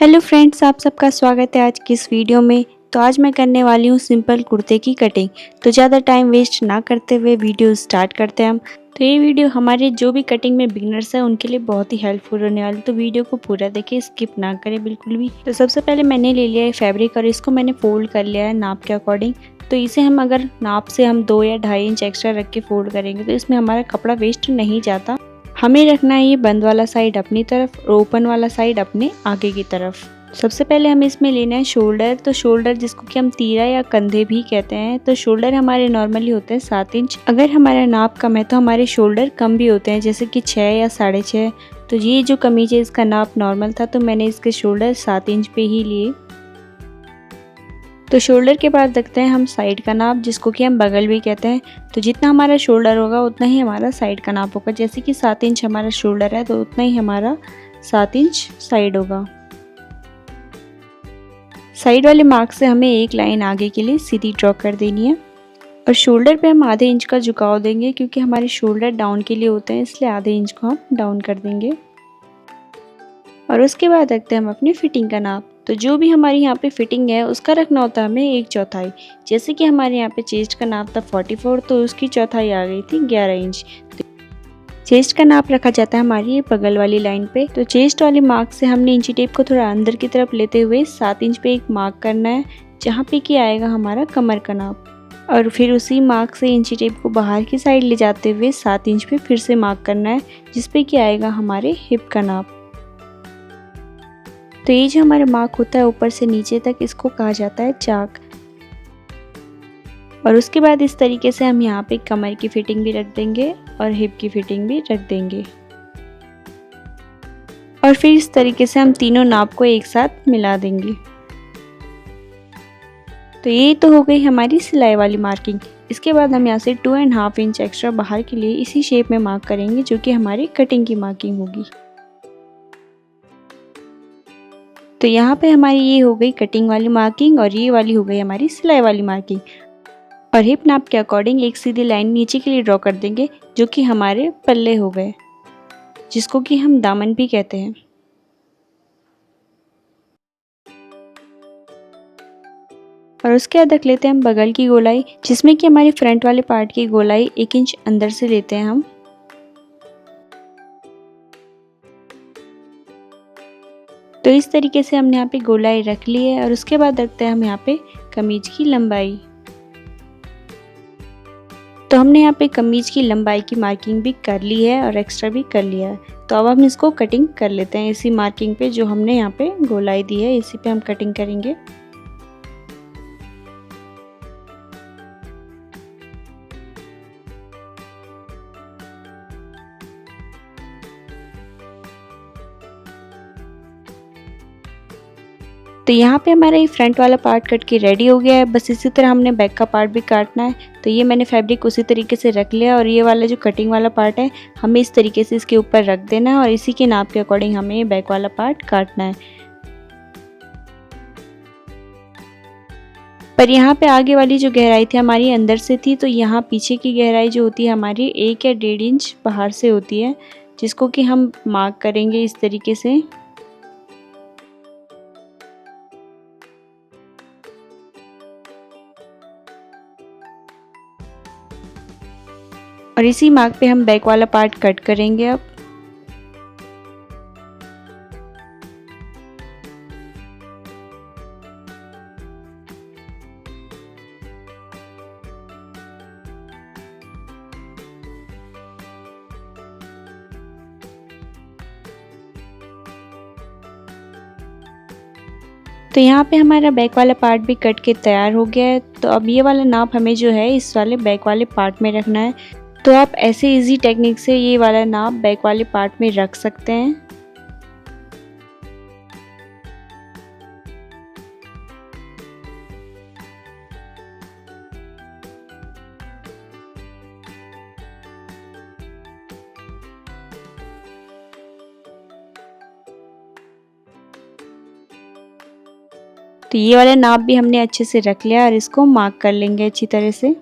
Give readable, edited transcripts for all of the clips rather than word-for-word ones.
Hello friends, आप सबका स्वागत है आज की इस वीडियो में। तो आज मैं करने वाली हूँ सिंपल कुर्ते की कटिंग। तो ज़्यादा टाइम वेस्ट ना करते हुए वीडियो स्टार्ट करते हैं हम। तो ये वीडियो हमारे जो भी कटिंग में बिगनर्स हैं उनके लिए बहुत ही हेल्पफुल होने वाली। तो वीडियो को पूरा देखिए, स्किप ना करें बिल्कुल भी। तो सबसे पहले मैंने ले लिया है फैब्रिक और इसको मैंने फोल्ड कर लिया है नाप के अकॉर्डिंग। तो इसे हम अगर नाप से हम 2 या 2.5 इंच एक्स्ट्रा रख के फोल्ड करेंगे तो इसमें हमारा कपड़ा वेस्ट नहीं जाता। हमें रखना है ये बंद वाला साइड अपनी तरफ और ओपन वाला साइड अपने आगे की तरफ। सबसे पहले हमें इसमें लेना है शोल्डर। तो शोल्डर जिसको कि हम तीरा या कंधे भी कहते हैं। तो शोल्डर हमारे नॉर्मली होते हैं 7 इंच। अगर हमारा नाप कम है तो हमारे शोल्डर कम भी होते हैं, जैसे कि 6 या 6.5। तो ये जो कमीज है इसका नाप नॉर्मल था तो मैंने इसके शोल्डर 7 इंच पे ही लिए। तो शोल्डर के बाद रखते हैं हम साइड का नाप, जिसको कि हम बगल भी कहते हैं। तो जितना हमारा शोल्डर होगा उतना ही हमारा साइड का नाप होगा। जैसे कि 7 इंच हमारा शोल्डर है तो उतना ही हमारा 7 इंच साइड होगा। साइड वाले मार्क से हमें एक लाइन आगे के लिए सीधी ड्रॉ कर देनी है और शोल्डर पे हम आधे इंच का झुकाव देंगे, क्योंकि हमारे शोल्डर डाउन के लिए होते हैं, इसलिए आधे इंच को हम डाउन कर देंगे। और उसके बाद रखते हैं हम अपनी फिटिंग का नाप। तो जो भी हमारी यहाँ पे फिटिंग है उसका रखना होता है हमें 1/4। जैसे कि हमारे यहाँ पे चेस्ट का नाप था 44 तो उसकी चौथाई आ गई थी 11 इंच। चेस्ट का नाप रखा जाता है हमारी बगल वाली लाइन पे। तो चेस्ट वाली मार्क से हमने इंची टेप को थोड़ा अंदर की तरफ लेते हुए 7 इंच पे एक मार्क करना है, जहाँ पे कि आएगा हमारा कमर का नाप। और फिर उसी मार्क से इंची टेप को बाहर की साइड ले जाते हुए 7 इंच पे फिर से मार्क करना है, जिसपे कि आएगा हमारे हिप का नाप। तो ये जो हमारा मार्क होता है ऊपर से नीचे तक, इसको कहा जाता है चाक। और उसके बाद इस तरीके से हम यहाँ पे कमर की फिटिंग भी रख देंगे और हिप की फिटिंग भी रख देंगे। और फिर इस तरीके से हम तीनों नाप को एक साथ मिला देंगे। तो ये तो हो गई हमारी सिलाई वाली मार्किंग। इसके बाद हम यहाँ से 2.5 इंच एक्स्ट्रा बाहर के लिए इसी शेप में मार्क करेंगे, जो कि हमारी कटिंग की मार्किंग होगी। तो यहाँ पे हमारी ये हो गई कटिंग वाली मार्किंग और ये वाली हो गई हमारी सिलाई वाली मार्किंग। और हिप नाप के अकॉर्डिंग एक सीधी लाइन नीचे के लिए ड्रॉ कर देंगे, जो कि हमारे पल्ले हो गए, जिसको कि हम दामन भी कहते हैं। और उसके बाद रख लेते हैं हम बगल की गोलाई, जिसमें कि हमारे फ्रंट वाले पार्ट की गोलाई 1 इंच अंदर से लेते हैं हम। तो इस तरीके से हमने यहाँ पे गोलाई रख ली है। और उसके बाद रखते हैं हम यहाँ पे कमीज की लंबाई। तो हमने यहाँ पे कमीज की लंबाई की मार्किंग भी कर ली है और एक्स्ट्रा भी कर लिया है। तो अब हम इसको कटिंग कर लेते हैं। इसी मार्किंग पे जो हमने यहाँ पे गोलाई दी है इसी पे हम कटिंग करेंगे। तो यहाँ पे हमारा ये फ्रंट वाला पार्ट कट के रेडी हो गया है। बस इसी तरह हमने बैक का पार्ट भी काटना है। तो ये मैंने फैब्रिक उसी तरीके से रख लिया और ये वाला जो कटिंग वाला पार्ट है हमें इस तरीके से इसके ऊपर रख देना है और इसी के नाप के अकॉर्डिंग हमें ये बैक वाला पार्ट काटना है। पर यहाँ पे आगे वाली जो गहराई थी हमारी अंदर से थी, तो यहाँ पीछे की गहराई जो होती है हमारी 1 या 1.5 इंच बाहर से होती है, जिसको कि हम मार्क करेंगे इस तरीके से। और इसी मार्क पे हम बैक वाला पार्ट कट करेंगे अब। तो यहाँ पे हमारा बैक वाला पार्ट भी कट के तैयार हो गया है। तो अब ये वाला नाप हमें जो है इस वाले बैक वाले पार्ट में रखना है। तो आप ऐसे इजी टेक्निक से ये वाला नाप बैक वाले पार्ट में रख सकते हैं। तो ये वाला नाप भी हमने अच्छे से रख लिया और इसको मार्क कर लेंगे अच्छी तरह से।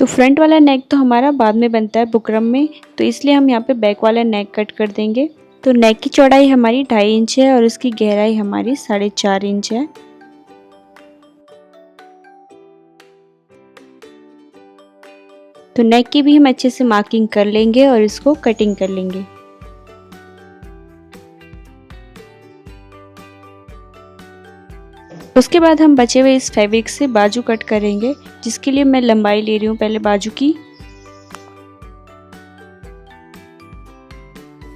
तो फ्रंट वाला नेक तो हमारा बाद में बनता है बुकरम में, तो इसलिए हम यहाँ पे बैक वाला नेक कट कर देंगे। तो नेक की चौड़ाई हमारी 2.5 इंच है और उसकी गहराई हमारी 4.5 इंच है। तो नेक की भी हम अच्छे से मार्किंग कर लेंगे और इसको कटिंग कर लेंगे। उसके बाद हम बचे हुए इस फैब्रिक से बाजू कट करेंगे, जिसके लिए मैं लंबाई ले रही हूँ पहले बाजू की।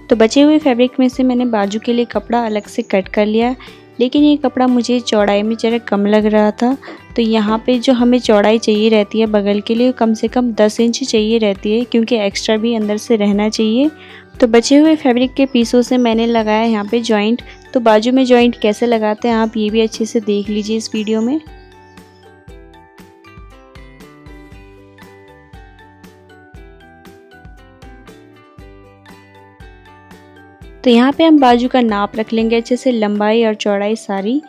तो बचे हुए फैब्रिक में से मैंने बाजू के लिए कपड़ा अलग से कट कर लिया, लेकिन ये कपड़ा मुझे चौड़ाई में ज़रा कम लग रहा था। तो यहाँ पे जो हमें चौड़ाई चाहिए रहती है बगल के लिए कम से कम 10 इंच चाहिए रहती है, क्योंकि एक्स्ट्रा भी अंदर से रहना चाहिए। तो बचे हुए फैब्रिक के पीसों से मैंने लगाया यहाँ पे जॉइंट। तो बाजू में जॉइंट कैसे लगाते हैं आप ये भी अच्छे से देख लीजिए इस वीडियो में। तो यहाँ पे हम बाजू का नाप रख लेंगे अच्छे से, लंबाई और चौड़ाई सारी।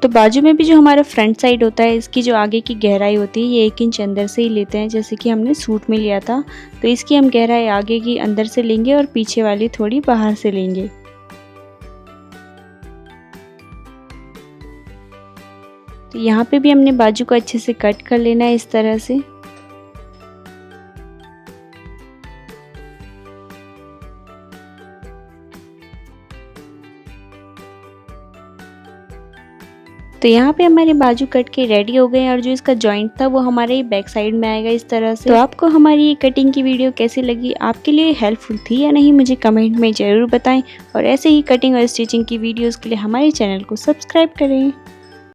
तो बाजू में भी जो हमारा फ्रंट साइड होता है इसकी जो आगे की गहराई होती है ये 1 इंच अंदर से ही लेते हैं, जैसे कि हमने सूट में लिया था। तो इसकी हम गहराई आगे की अंदर से लेंगे और पीछे वाली थोड़ी बाहर से लेंगे। तो यहाँ पे भी हमने बाजू को अच्छे से कट कर लेना है इस तरह से। तो यहाँ पे हमारे बाजू कट के रेडी हो गए हैं और जो इसका जॉइंट था वो हमारे बैक साइड में आएगा इस तरह से। तो आपको हमारी ये कटिंग की वीडियो कैसी लगी, आपके लिए हेल्पफुल थी या नहीं, मुझे कमेंट में ज़रूर बताएं। और ऐसे ही कटिंग और स्टिचिंग की वीडियोस के लिए हमारे चैनल को सब्सक्राइब करें।